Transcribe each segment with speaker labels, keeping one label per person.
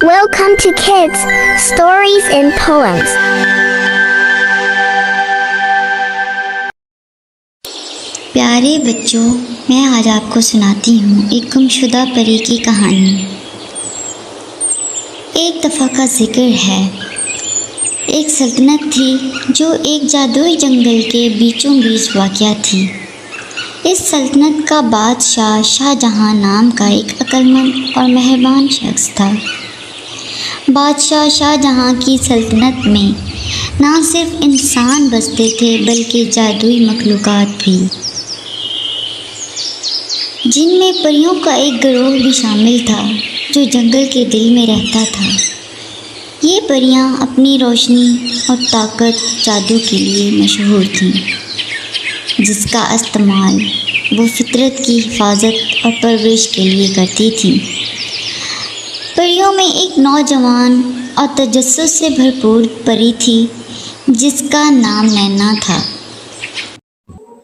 Speaker 1: Welcome to Kids Stories and Poems.
Speaker 2: پیارے بچوں، میں آج آپ کو سناتی ہوں ایک گمشدہ پری کی کہانی۔ ایک دفعہ کا ذکر ہے، ایک سلطنت تھی جو ایک جادوئی جنگل کے بیچوں بیچ واقع تھی۔ اس سلطنت کا بادشاہ شاہ جہاں نام کا ایک عقلمند اور مہربان شخص تھا۔ بادشاہ شاہ جہاں کی سلطنت میں نہ صرف انسان بستے تھے بلکہ جادوئی مخلوقات بھی، جن میں پریوں کا ایک گروہ بھی شامل تھا جو جنگل کے دل میں رہتا تھا۔ یہ پریاں اپنی روشنی اور طاقت جادو کے لیے مشہور تھیں، جس کا استعمال وہ فطرت کی حفاظت اور پرورش کے لیے کرتی تھیں۔ پریوں میں ایک نوجوان اور تجسس سے بھرپور پری تھی جس کا نام نینا تھا۔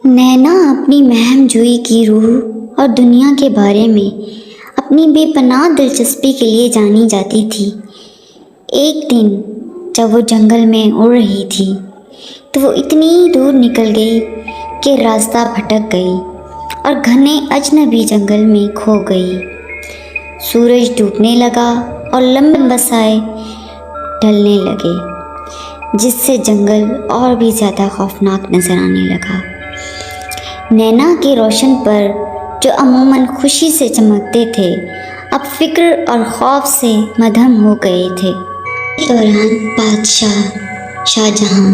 Speaker 2: نینا اپنی مہم جوئی کی روح اور دنیا کے بارے میں اپنی بے پناہ دلچسپی کے لیے جانی جاتی تھی۔ ایک دن جب وہ جنگل میں اڑ رہی تھی تو وہ اتنی دور نکل گئی کہ راستہ بھٹک گئی اور گھنے اجنبی جنگل میں کھو گئی۔ سورج ڈوبنے لگا اور لمبے سائے ڈھلنے لگے، جس سے جنگل اور بھی زیادہ خوفناک نظر آنے لگا۔ نینا کے روشن پر جو عموماً خوشی سے چمکتے تھے، اب فکر اور خوف سے مدھم ہو گئے تھے۔ اس دوران بادشاہ شاہ جہاں،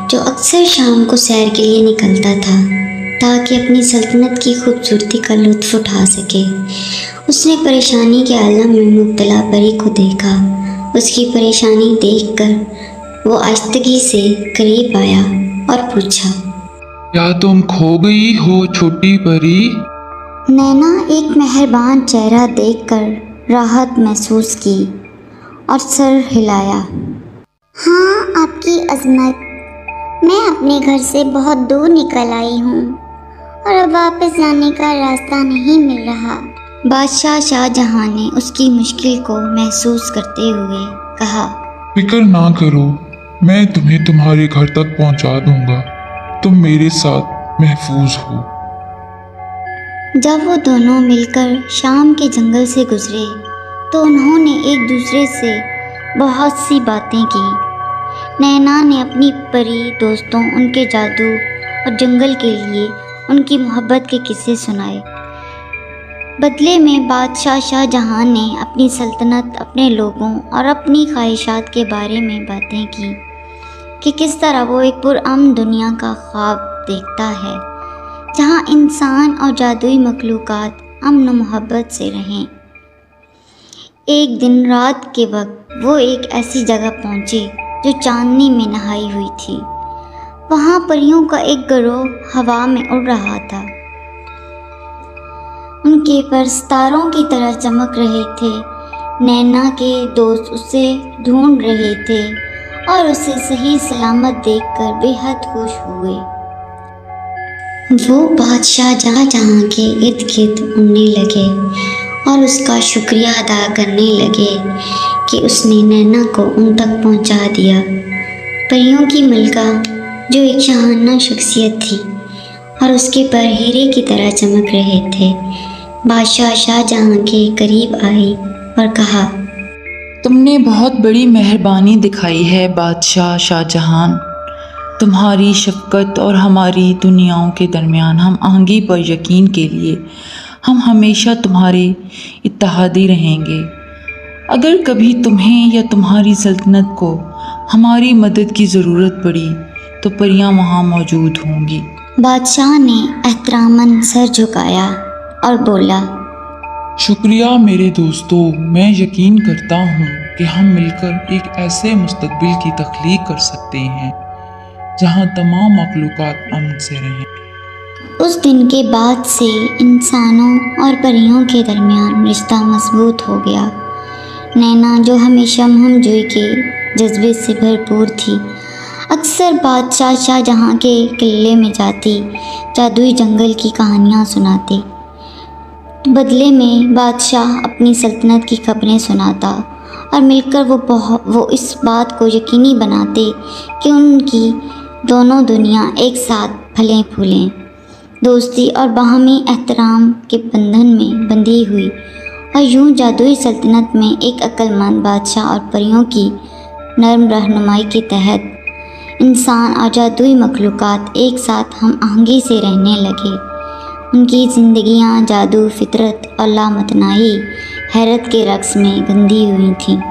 Speaker 2: جو اکثر شام کو سیر کے لیے نکلتا تھا تاکہ اپنی سلطنت کی خوبصورتی کا لطف اٹھا سکے، اس نے پریشانی کے عالم میں مبتلا پری کو دیکھا۔ اس کی پریشانی دیکھ کر وہ آہستگی سے قریب آیا اور پوچھا،
Speaker 3: کیا تم کھو گئی ہو چھوٹی پری؟
Speaker 2: نینا ایک مہربان چہرہ دیکھ کر راحت محسوس کی اور سر ہلایا۔
Speaker 1: ہاں آپ کی عظمت، میں اپنے گھر سے بہت دور نکل آئی ہوں اور اب واپس جانے کا راستہ نہیں مل رہا۔
Speaker 2: بادشاہ شاہ جہاں نے اس کی مشکل کو محسوس کرتے ہوئے کہا،
Speaker 3: فکر نہ کرو، میں تمہیں تمہارے گھر تک پہنچا دوں گا، تم میرے ساتھ محفوظ ہو۔
Speaker 2: جب وہ دونوں مل کر شام کے جنگل سے گزرے تو انہوں نے ایک دوسرے سے بہت سی باتیں کی۔ نینا نے اپنی پری دوستوں، ان کے جادو اور جنگل کے لیے ان کی محبت کے قصے سنائے۔ بدلے میں بادشاہ شاہ جہاں نے اپنی سلطنت، اپنے لوگوں اور اپنی خواہشات کے بارے میں باتیں کی کہ کس طرح وہ ایک پرامن دنیا کا خواب دیکھتا ہے جہاں انسان اور جادوئی مخلوقات امن و محبت سے رہیں۔ ایک دن رات کے وقت وہ ایک ایسی جگہ پہنچے جو چاندنی میں نہائی ہوئی تھی۔ وہاں پریوں کا ایک گروہ ہوا میں اڑ رہا تھا، ان کے پر ستاروں کی طرح چمک رہے تھے۔ نینا کے دوست اسے ڈھونڈ رہے تھے اور اسے صحیح سلامت دیکھ کر بے حد خوش ہوئے۔ وہ بادشاہ جہاں کے ارد گرد اڑنے لگے اور اس کا شکریہ ادا کرنے لگے کہ اس نے نینا کو ان تک پہنچا دیا۔ پریوں کی ملکہ، جو ایک شاہانہ شخصیت تھی اور اس کے پر ہیرے کی طرح چمک رہے تھے، بادشاہ شاہ جہاں کے قریب آئی اور کہا،
Speaker 4: تم نے بہت بڑی مہربانی دکھائی ہے بادشاہ شاہ جہاں۔ تمہاری شفقت اور ہماری دنیاؤں کے درمیان ہم آہنگی پر یقین کے لیے ہم ہمیشہ تمہارے اتحادی رہیں گے۔ اگر کبھی تمہیں یا تمہاری سلطنت کو ہماری مدد کی ضرورت پڑی تو پریاں وہاں موجود ہوں گی۔
Speaker 2: بادشاہ نے احتراماً سر جھکایا اور بولا،
Speaker 3: شکریہ میرے دوستو، میں یقین کرتا ہوں کہ ہم مل کر ایک ایسے مستقبل کی تخلیق کر سکتے ہیں جہاں تمام مخلوقات امن سے رہیں۔
Speaker 2: اس دن کے بعد سے انسانوں اور پریوں کے درمیان رشتہ مضبوط ہو گیا۔ نینا، جو ہمیشہ مہم جوئی کے جذبے سے بھرپور تھی، اکثر بادشاہ شاہ جہاں کے قلعے میں جاتی، جادوئی جنگل کی کہانیاں سناتی۔ بدلے میں بادشاہ اپنی سلطنت کی خبریں سناتا اور مل کر وہ اس بات کو یقینی بناتے کہ ان کی دونوں دنیا ایک ساتھ پھلیں پھولیں، دوستی اور باہمی احترام کے بندھن میں بندھی ہوئی۔ اور یوں جادوئی سلطنت میں ایک عقل مند بادشاہ اور پریوں کی نرم رہنمائی کے تحت انسان اور جادوئی مخلوقات ایک ساتھ ہم آہنگی سے رہنے لگے۔ ان کی زندگیاں جادو، فطرت اور لامتناہی حیرت کے رقص میں بندھی ہوئی تھیں۔